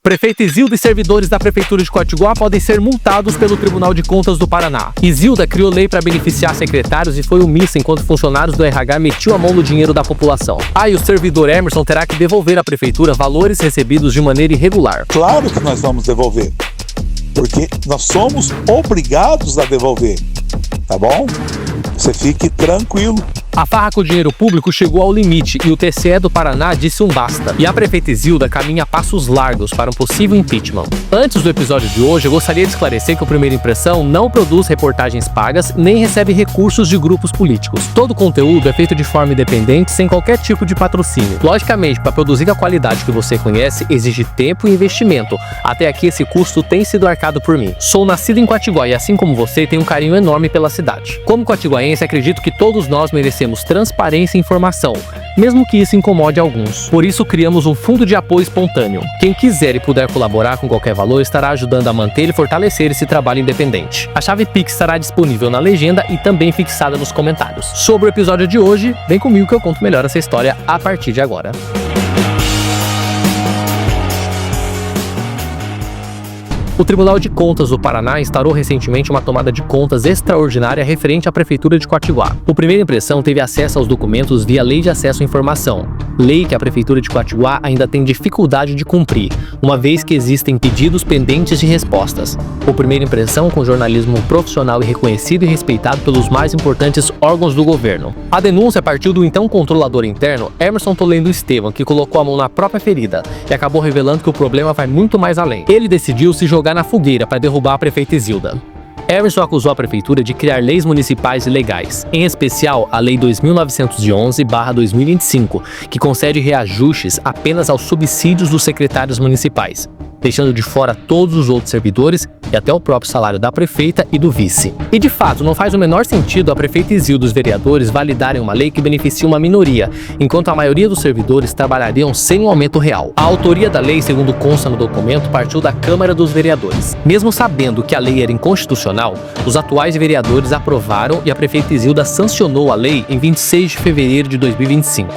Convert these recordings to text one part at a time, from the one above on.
Prefeito Isilda e servidores da Prefeitura de Quatiguá podem ser multados pelo Tribunal de Contas do Paraná. Isilda criou lei para beneficiar secretários e foi omissa enquanto funcionários do RH metiam a mão no dinheiro da população. E o servidor Emerson terá que devolver à Prefeitura valores recebidos de maneira irregular. Claro que nós vamos devolver, porque nós somos obrigados a devolver, tá bom? Você fique tranquilo. A farra com o dinheiro público chegou ao limite e o TCE do Paraná disse um basta. E a prefeita Isilda caminha a passos largos para um possível impeachment. Antes do episódio de hoje, eu gostaria de esclarecer que o Primeira Impressão não produz reportagens pagas nem recebe recursos de grupos políticos. Todo o conteúdo é feito de forma independente, sem qualquer tipo de patrocínio. Logicamente, para produzir a qualidade que você conhece, exige tempo e investimento. Até aqui, esse custo tem sido arcado por mim. Sou nascido em Quatiguá e, assim como você, tenho um carinho enorme pela cidade. Como quatiguaense, acredito que todos nós merecemos transparência e informação, mesmo que isso incomode alguns. Por isso, criamos um fundo de apoio espontâneo. Quem quiser e puder colaborar com qualquer valor estará ajudando a manter e fortalecer esse trabalho independente. A chave Pix estará disponível na legenda e também fixada nos comentários. Sobre o episódio de hoje, vem comigo que eu conto melhor essa história a partir de agora. O Tribunal de Contas do Paraná instaurou recentemente uma tomada de contas extraordinária referente à Prefeitura de Quatiguá. O Primeira Impressão teve acesso aos documentos via Lei de Acesso à Informação, lei que a Prefeitura de Quatiguá ainda tem dificuldade de cumprir, uma vez que existem pedidos pendentes de respostas. O Primeira Impressão com jornalismo profissional e reconhecido e respeitado pelos mais importantes órgãos do governo. A denúncia partiu do então controlador interno Emerson Toledo Estevam, que colocou a mão na própria ferida e acabou revelando que o problema vai muito mais além. Ele decidiu se jogar na fogueira para derrubar a prefeita Isilda. Emerson acusou a prefeitura de criar leis municipais ilegais, em especial a Lei 2911/2025, que concede reajustes apenas aos subsídios dos secretários municipais, deixando de fora todos os outros servidores e até o próprio salário da prefeita e do vice. E de fato, não faz o menor sentido a prefeita Isilda e os vereadores validarem uma lei que beneficia uma minoria, enquanto a maioria dos servidores trabalhariam sem um aumento real. A autoria da lei, segundo consta no documento, partiu da Câmara dos Vereadores. Mesmo sabendo que a lei era inconstitucional, os atuais vereadores aprovaram e a prefeita Isilda sancionou a lei em 26 de fevereiro de 2025.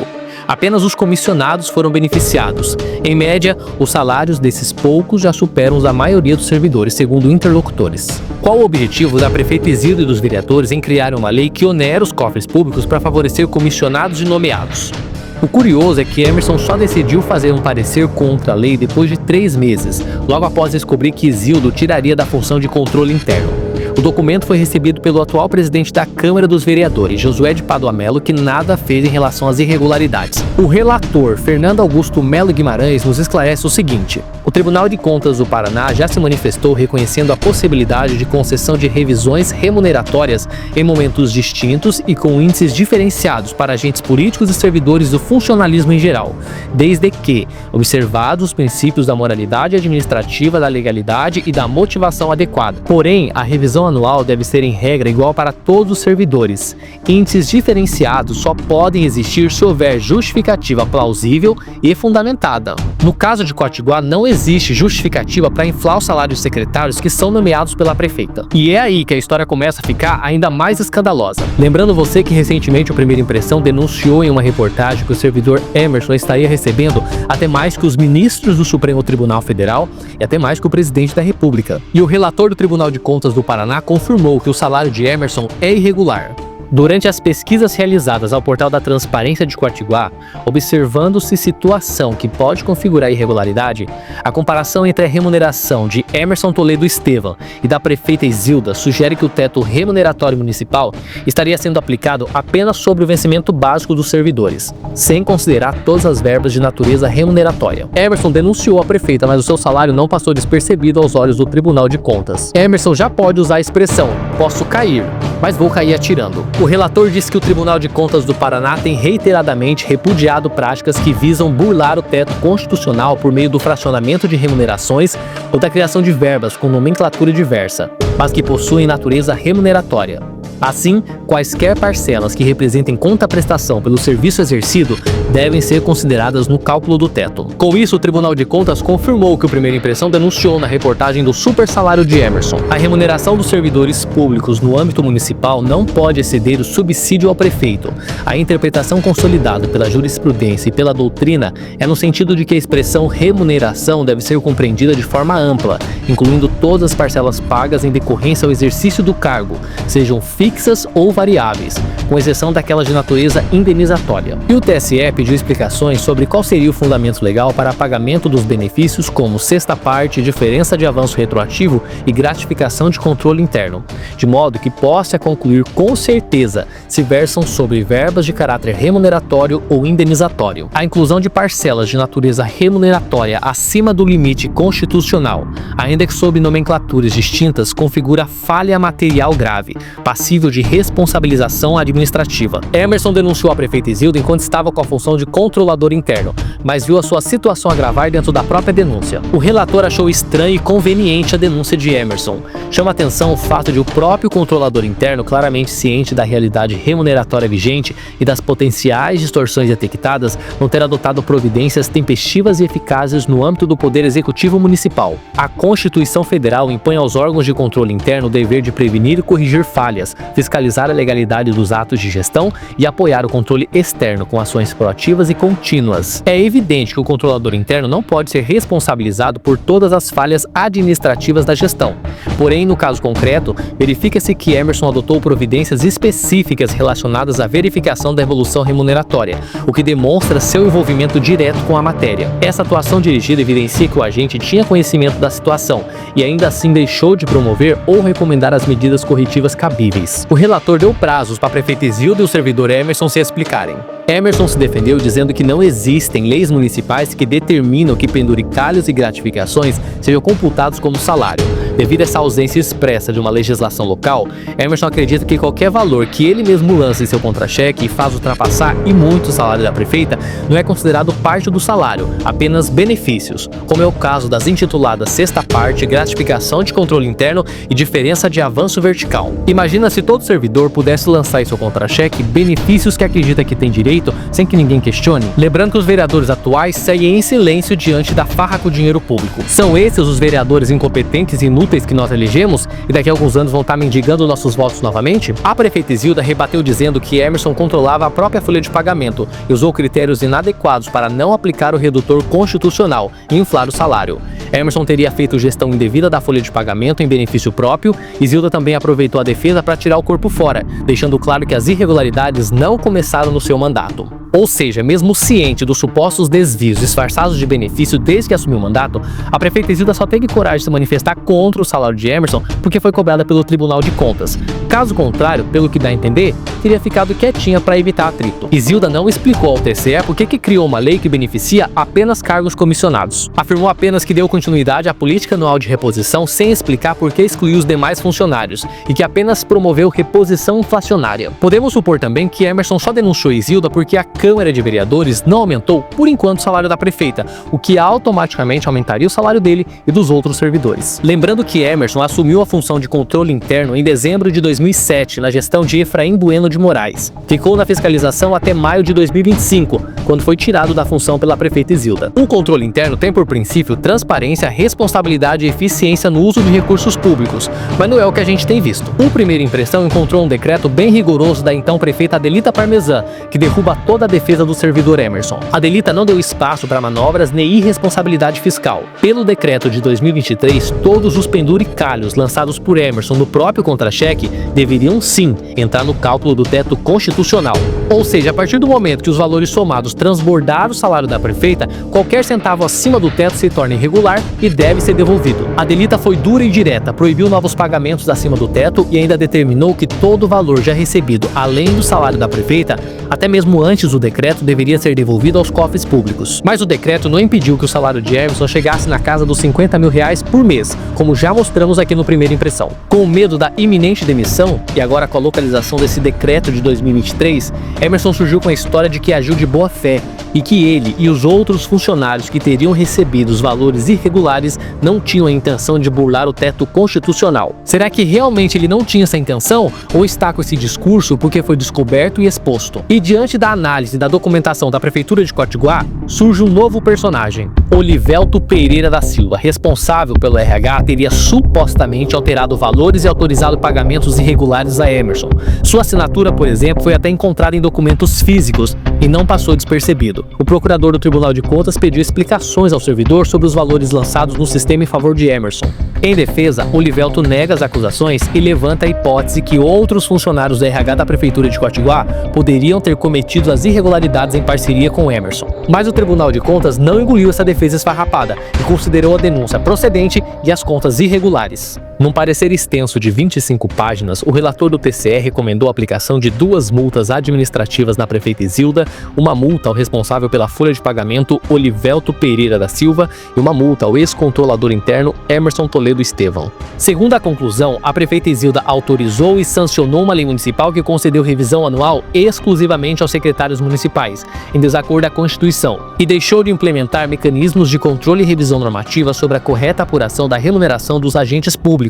Apenas os comissionados foram beneficiados. Em média, os salários desses poucos já superam os da maioria dos servidores, segundo interlocutores. Qual o objetivo da prefeita Isilda e dos vereadores em criar uma lei que onera os cofres públicos para favorecer comissionados e nomeados? O curioso é que Emerson só decidiu fazer um parecer contra a lei depois de 3 meses, logo após descobrir que Isilda tiraria da função de controle interno. O documento foi recebido pelo atual presidente da Câmara dos Vereadores, Josué de Pádua Mello, que nada fez em relação às irregularidades. O relator, Fernando Augusto Melo Guimarães, nos esclarece o seguinte: o Tribunal de Contas do Paraná já se manifestou reconhecendo a possibilidade de concessão de revisões remuneratórias em momentos distintos e com índices diferenciados para agentes políticos e servidores do funcionalismo em geral, desde que observados os princípios da moralidade administrativa, da legalidade e da motivação adequada. Porém, a revisão anual deve ser em regra igual para todos os servidores. Índices diferenciados só podem existir se houver justificativa plausível e fundamentada. No caso de Quatiguá, não existe justificativa para inflar o salário dos secretários que são nomeados pela prefeita. E é aí que a história começa a ficar ainda mais escandalosa. Lembrando você que recentemente o Primeira Impressão denunciou em uma reportagem que o servidor Emerson estaria recebendo até mais que os ministros do Supremo Tribunal Federal e até mais que o presidente da República. E o relator do Tribunal de Contas do Paraná confirmou que o salário de Emerson é irregular. Durante as pesquisas realizadas ao portal da Transparência de Quatiguá, observando-se situação que pode configurar irregularidade, a comparação entre a remuneração de Emerson Toledo Estevam e da prefeita Isilda sugere que o teto remuneratório municipal estaria sendo aplicado apenas sobre o vencimento básico dos servidores, sem considerar todas as verbas de natureza remuneratória. Emerson denunciou a prefeita, mas o seu salário não passou despercebido aos olhos do Tribunal de Contas. Emerson já pode usar a expressão "posso cair, mas vou cair atirando". O relator disse que o Tribunal de Contas do Paraná tem reiteradamente repudiado práticas que visam burlar o teto constitucional por meio do fracionamento de remunerações ou da criação de verbas com nomenclatura diversa, mas que possuem natureza remuneratória. Assim, quaisquer parcelas que representem contraprestação pelo serviço exercido devem ser consideradas no cálculo do teto. Com isso, o Tribunal de Contas confirmou que o Primeira Impressão denunciou na reportagem do super salário de Emerson. A remuneração dos servidores públicos no âmbito municipal não pode exceder o subsídio ao prefeito. A interpretação consolidada pela jurisprudência e pela doutrina é no sentido de que a expressão remuneração deve ser compreendida de forma ampla, incluindo todas as parcelas pagas em decorrência ao exercício do cargo, sejam fixas ou variáveis, com exceção daquelas de natureza indenizatória. E o TSE pediu explicações sobre qual seria o fundamento legal para pagamento dos benefícios como sexta parte, diferença de avanço retroativo e gratificação de controle interno, de modo que possa concluir com certeza se versam sobre verbas de caráter remuneratório ou indenizatório. A inclusão de parcelas de natureza remuneratória acima do limite constitucional, ainda que sob nomenclaturas distintas, configura falha material grave, passível de responsabilização administrativa. Emerson denunciou a prefeita Izilda enquanto estava com a função de controlador interno, mas viu a sua situação agravar dentro da própria denúncia. O relator achou estranho e conveniente a denúncia de Emerson. Chama atenção o fato de o próprio controlador interno, claramente ciente da realidade remuneratória vigente e das potenciais distorções detectadas, não ter adotado providências tempestivas e eficazes no âmbito do Poder Executivo Municipal. A Constituição Federal impõe aos órgãos de controle interno o dever de prevenir e corrigir falhas, fiscalizar a legalidade dos atos de gestão e apoiar o controle externo com ações proativas e contínuas. É evidente que o controlador interno não pode ser responsabilizado por todas as falhas administrativas da gestão. Porém, no caso concreto, verifica-se que Emerson adotou providências específicas relacionadas à verificação da evolução remuneratória, o que demonstra seu envolvimento direto com a matéria. Essa atuação dirigida evidencia que o agente tinha conhecimento da situação e ainda assim deixou de promover ou recomendar as medidas corretivas cabíveis. O relator deu prazos para a prefeita Izilda e o servidor Emerson se explicarem. Emerson se defendeu dizendo que não existem leis municipais que determinam que penduricalhos e gratificações sejam computados como salário. Devido a essa ausência expressa de uma legislação local, Emerson acredita que qualquer valor que ele mesmo lança em seu contra-cheque e faz ultrapassar e muito o salário da prefeita não é considerado parte do salário, apenas benefícios, como é o caso das intituladas sexta parte, gratificação de controle interno e diferença de avanço vertical. Imagina se todo servidor pudesse lançar em seu contra-cheque benefícios que acredita que tem direito sem que ninguém questione. Lembrando que os vereadores atuais seguem em silêncio diante da farra com o dinheiro público. São esses os vereadores incompetentes e inúteis que nós elegemos e daqui a alguns anos vão estar mendigando nossos votos novamente? A prefeita Izilda rebateu dizendo que Emerson controlava a própria folha de pagamento e usou critérios inadequados para não aplicar o redutor constitucional e inflar o salário. Emerson teria feito gestão indevida da folha de pagamento em benefício próprio. Izilda também aproveitou a defesa para tirar o corpo fora, deixando claro que as irregularidades não começaram no seu mandato. Ou seja, mesmo ciente dos supostos desvios disfarçados de benefício desde que assumiu o mandato, a prefeita Izilda só teve coragem de se manifestar contra o salário de Emerson porque foi cobrada pelo Tribunal de Contas. Caso contrário, pelo que dá a entender, teria ficado quietinha para evitar atrito. Izilda não explicou ao TSE por que criou uma lei que beneficia apenas cargos comissionados. Afirmou apenas que deu continuidade à política anual de reposição sem explicar por que excluiu os demais funcionários e que apenas promoveu reposição inflacionária. Podemos supor também que Emerson só denunciou Izilda porque a Câmara de Vereadores não aumentou, por enquanto, o salário da prefeita, o que automaticamente aumentaria o salário dele e dos outros servidores. Lembrando que Emerson assumiu a função de controle interno em dezembro de 2007, na gestão de Efraim Bueno de Moraes. Ficou na fiscalização até maio de 2025, quando foi tirado da função pela prefeita Izilda. O controle interno tem por princípio transparência, responsabilidade e eficiência no uso de recursos públicos, mas não é o que a gente tem visto. O Primeira Impressão encontrou um decreto bem rigoroso da então prefeita Adelita Parmesan, que derruba toda a defesa do servidor Emerson. Adelita não deu espaço para manobras nem irresponsabilidade fiscal. Pelo decreto de 2023, todos os penduricalhos lançados por Emerson no próprio contra-cheque deveriam sim entrar no cálculo do teto constitucional. Ou seja, a partir do momento que os valores somados transbordaram o salário da prefeita, qualquer centavo acima do teto se torna irregular e deve ser devolvido. Adelita foi dura e direta, proibiu novos pagamentos acima do teto e ainda determinou que todo o valor já recebido além do salário da prefeita, até mesmo antes do decreto, deveria ser devolvido aos cofres públicos. Mas o decreto não impediu que o salário de Emerson chegasse na casa dos R$50 mil por mês, como já mostramos aqui no Primeira Impressão. Com medo da iminente demissão, e agora com a localização desse decreto de 2023, Emerson surgiu com a história de que agiu de boa fé e que ele e os outros funcionários que teriam recebido os valores irregulares não tinham a intenção de burlar o teto constitucional. Será que realmente ele não tinha essa intenção ou está com esse discurso porque foi descoberto e exposto? E diante da análise análise da documentação da Prefeitura de Quatiguá, surge um novo personagem. Olivelto Pereira da Silva, responsável pelo RH, teria supostamente alterado valores e autorizado pagamentos irregulares a Emerson. Sua assinatura, por exemplo, foi até encontrada em documentos físicos e não passou despercebido. O procurador do Tribunal de Contas pediu explicações ao servidor sobre os valores lançados no sistema em favor de Emerson. Em defesa, Olivelto nega as acusações e levanta a hipótese que outros funcionários do RH da Prefeitura de Quatiguá poderiam ter cometido as irregularidades em parceria com Emerson. Mas o Tribunal de Contas não engoliu essa defesa esfarrapada e considerou a denúncia procedente e as contas irregulares. Num parecer extenso de 25 páginas, o relator do TCE recomendou a aplicação de 2 multas administrativas na prefeita Isilda, uma multa ao responsável pela folha de pagamento Olivelto Pereira da Silva e uma multa ao ex-controlador interno Emerson Toledo Estevão. Segundo a conclusão, a prefeita Isilda autorizou e sancionou uma lei municipal que concedeu revisão anual exclusivamente aos secretários municipais, em desacordo à Constituição, e deixou de implementar mecanismos de controle e revisão normativa sobre a correta apuração da remuneração dos agentes públicos,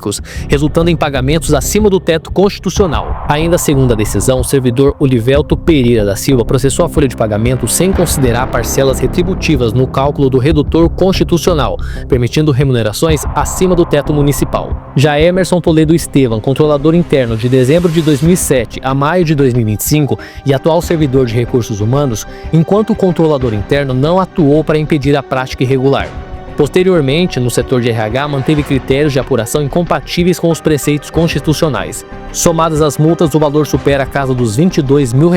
resultando em pagamentos acima do teto constitucional. Ainda segundo a decisão, o servidor Olivelto Pereira da Silva processou a folha de pagamento sem considerar parcelas retributivas no cálculo do redutor constitucional, permitindo remunerações acima do teto municipal. Já Emerson Toledo Estevão, controlador interno de dezembro de 2007 a maio de 2025 e atual servidor de recursos humanos, enquanto controlador interno não atuou para impedir a prática irregular. Posteriormente, no setor de RH, manteve critérios de apuração incompatíveis com os preceitos constitucionais. Somadas as multas, o valor supera a casa dos R$22 mil.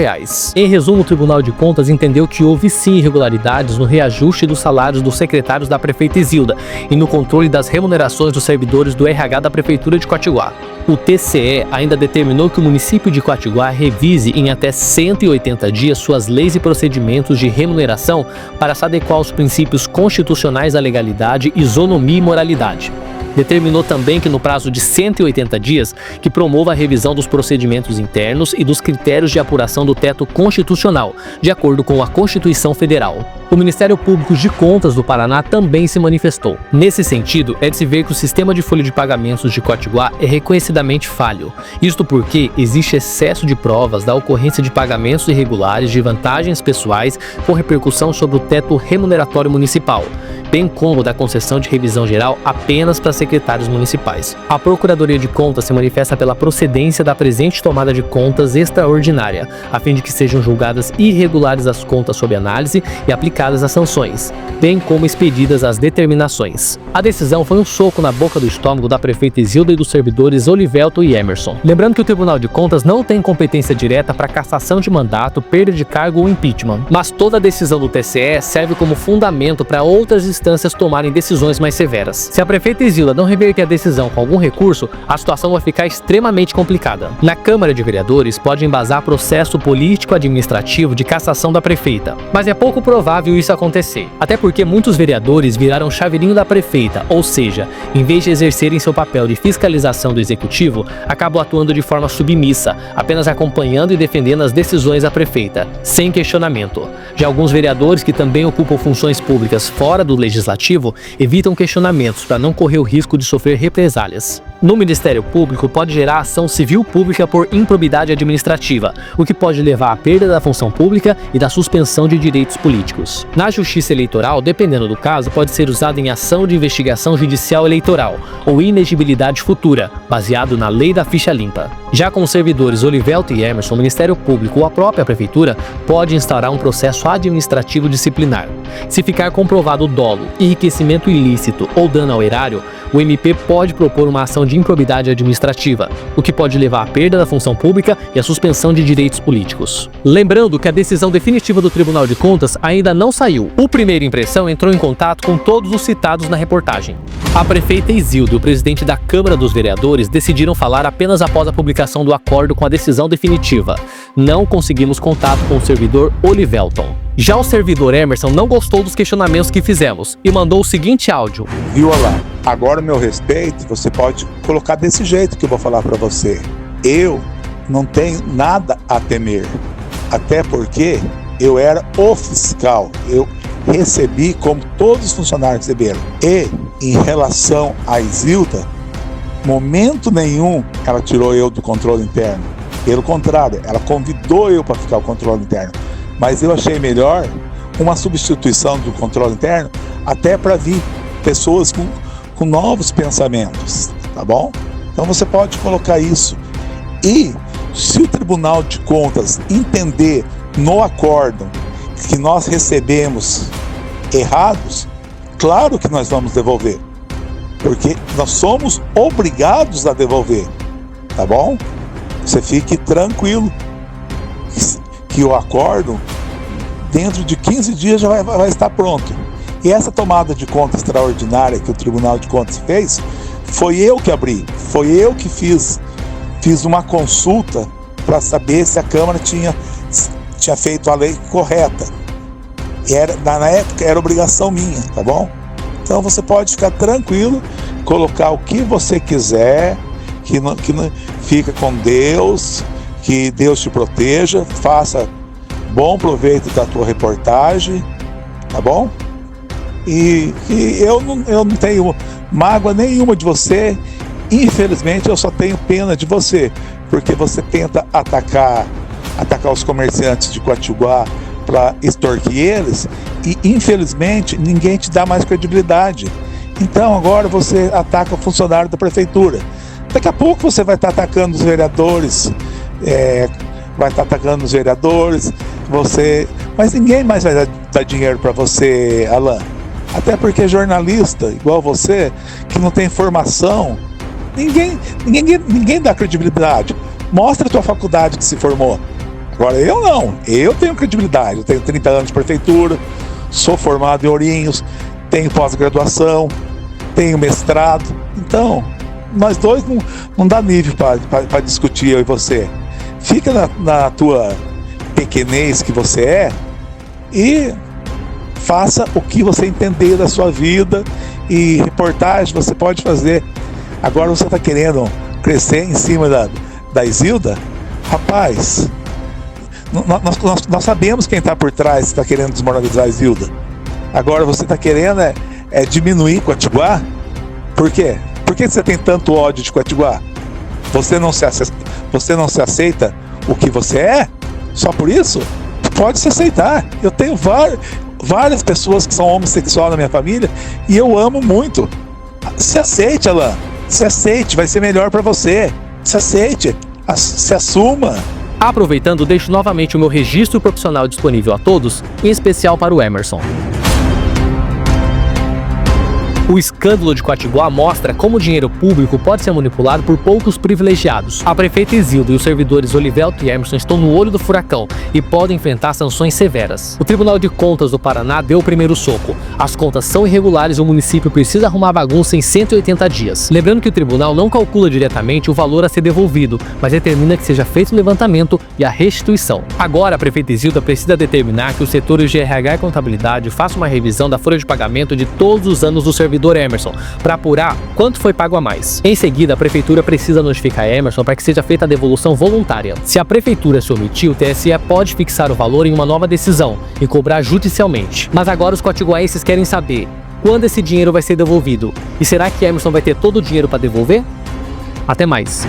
Em resumo, o Tribunal de Contas entendeu que houve sim irregularidades no reajuste dos salários dos secretários da prefeita Isilda e no controle das remunerações dos servidores do RH da Prefeitura de Quatiguá. O TCE ainda determinou que o município de Quatiguá revise em até 180 dias suas leis e procedimentos de remuneração para se adequar aos princípios constitucionais da legalidade, isonomia e moralidade. Determinou também que no prazo de 180 dias que promova a revisão dos procedimentos internos e dos critérios de apuração do teto constitucional, de acordo com a Constituição Federal. O Ministério Público de Contas do Paraná também se manifestou. Nesse sentido, é de se ver que o sistema de folha de pagamentos de Quatiguá é reconhecidamente falho. Isto porque existe excesso de provas da ocorrência de pagamentos irregulares de vantagens pessoais com repercussão sobre o teto remuneratório municipal, bem como da concessão de revisão geral apenas para secretários municipais. A Procuradoria de Contas se manifesta pela procedência da presente tomada de contas extraordinária, a fim de que sejam julgadas irregulares as contas sob análise e aplicadas as sanções, bem como expedidas as determinações. A decisão foi um soco na boca do estômago da prefeita Isilda e dos servidores Olivelto e Emerson. Lembrando que o Tribunal de Contas não tem competência direta para cassação de mandato, perda de cargo ou impeachment, mas toda a decisão do TCE serve como fundamento para outras instâncias tomarem decisões mais severas. Se a prefeita Isilda não reverter a decisão com algum recurso, a situação vai ficar extremamente complicada. Na Câmara de Vereadores pode embasar processo político-administrativo de cassação da prefeita, mas é pouco provável isso acontecer, até porque muitos vereadores viraram chaveirinho da prefeita, ou seja, em vez de exercerem seu papel de fiscalização do executivo, acabam atuando de forma submissa, apenas acompanhando e defendendo as decisões da prefeita, sem questionamento. Já alguns vereadores que também ocupam funções públicas fora do legislativo evitam questionamentos para não correr o risco de sofrer represálias. No Ministério Público pode gerar ação civil pública por improbidade administrativa, o que pode levar à perda da função pública e da suspensão de direitos políticos. Na Justiça Eleitoral, dependendo do caso, pode ser usado em ação de investigação judicial eleitoral ou inegibilidade futura, baseado na lei da ficha limpa. Já com os servidores Olivelto e Emerson, o Ministério Público ou a própria Prefeitura pode instaurar um processo administrativo disciplinar. Se ficar comprovado dolo, enriquecimento ilícito ou dano ao erário, o MP pode propor uma ação de improbidade administrativa, o que pode levar à perda da função pública e à suspensão de direitos políticos. Lembrando que a decisão definitiva do Tribunal de Contas ainda não saiu. O Primeira Impressão entrou em contato com todos os citados na reportagem. A prefeita Isilda e o presidente da Câmara dos Vereadores decidiram falar apenas após a publicação do acordo com a decisão definitiva. Não conseguimos contato com o servidor Olivelton. Já o servidor Emerson não gostou dos questionamentos que fizemos e mandou o seguinte áudio. Viu lá? Agora, meu respeito, você pode colocar desse jeito que eu vou falar para você. Eu não tenho nada a temer, até porque eu era o fiscal, eu recebi como todos os funcionários receberam. E em relação a Isilda, momento nenhum ela tirou eu do controle interno. Pelo contrário, ela convidou eu para ficar o controle interno. Mas eu achei melhor uma substituição do controle interno, até para vir pessoas com novos pensamentos, tá bom? Então você pode colocar isso. E se o Tribunal de Contas entender no acórdão que nós recebemos errados, claro que nós vamos devolver, porque nós somos obrigados a devolver, tá bom? Você fique tranquilo que o acórdão dentro de 15 dias já vai estar pronto. E essa tomada de conta extraordinária que o Tribunal de Contas fez, foi eu que abri, foi eu que fiz uma consulta para saber se a Câmara tinha feito a lei correta. Na época era obrigação minha, tá bom? Então você pode ficar tranquilo, colocar o que você quiser, que não fica com Deus, que Deus te proteja, faça bom proveito da tua reportagem, tá bom? E eu não tenho mágoa nenhuma de você, infelizmente eu só tenho pena de você, porque você tenta atacar os comerciantes de Quatiguá para extorquir eles, e infelizmente ninguém te dá mais credibilidade. Então agora você ataca o funcionário da prefeitura. Daqui a pouco você vai estar atacando os vereadores, mas ninguém mais vai dar dinheiro para você, Alan. Até porque jornalista, igual você, que não tem formação, ninguém dá credibilidade. Mostra a tua faculdade que se formou. Agora eu não, eu tenho credibilidade, eu tenho 30 anos de prefeitura, sou formado em Ourinhos, tenho pós-graduação, tenho mestrado. Então, nós dois não dá nível para discutir, eu e você. Fica na tua pequenez que você é e faça o que você entender da sua vida, e reportagem você pode fazer. Agora você está querendo crescer em cima da Isilda? Rapaz, nós sabemos quem está por trás, está querendo desmoralizar a Isilda. Agora você está querendo diminuir Quatiguá? Por quê? Por que você tem tanto ódio de Quatiguá? Você não se aceita o que você é? Só por isso? Pode se aceitar. Eu tenho várias pessoas que são homossexuais na minha família e eu amo muito. Se aceite, Alan. Se aceite, vai ser melhor para você. Se aceite, se assuma. Aproveitando, deixo novamente o meu registro profissional disponível a todos, em especial para o Emerson. O escândalo de Quatiguá mostra como o dinheiro público pode ser manipulado por poucos privilegiados. A prefeita Isilda e os servidores Olivelto e Emerson estão no olho do furacão e podem enfrentar sanções severas. O Tribunal de Contas do Paraná deu o primeiro soco. As contas são irregulares e o município precisa arrumar a bagunça em 180 dias. Lembrando que o tribunal não calcula diretamente o valor a ser devolvido, mas determina que seja feito o levantamento e a restituição. Agora, a prefeita Isilda precisa determinar que os setores de RH e contabilidade façam uma revisão da folha de pagamento de todos os anos do servidor Emerson, para apurar quanto foi pago a mais. Em seguida, a prefeitura precisa notificar Emerson para que seja feita a devolução voluntária. Se a prefeitura se omitir, o TSE pode fixar o valor em uma nova decisão e cobrar judicialmente. Mas agora os quatiguaenses querem saber quando esse dinheiro vai ser devolvido. E será que Emerson vai ter todo o dinheiro para devolver? Até mais!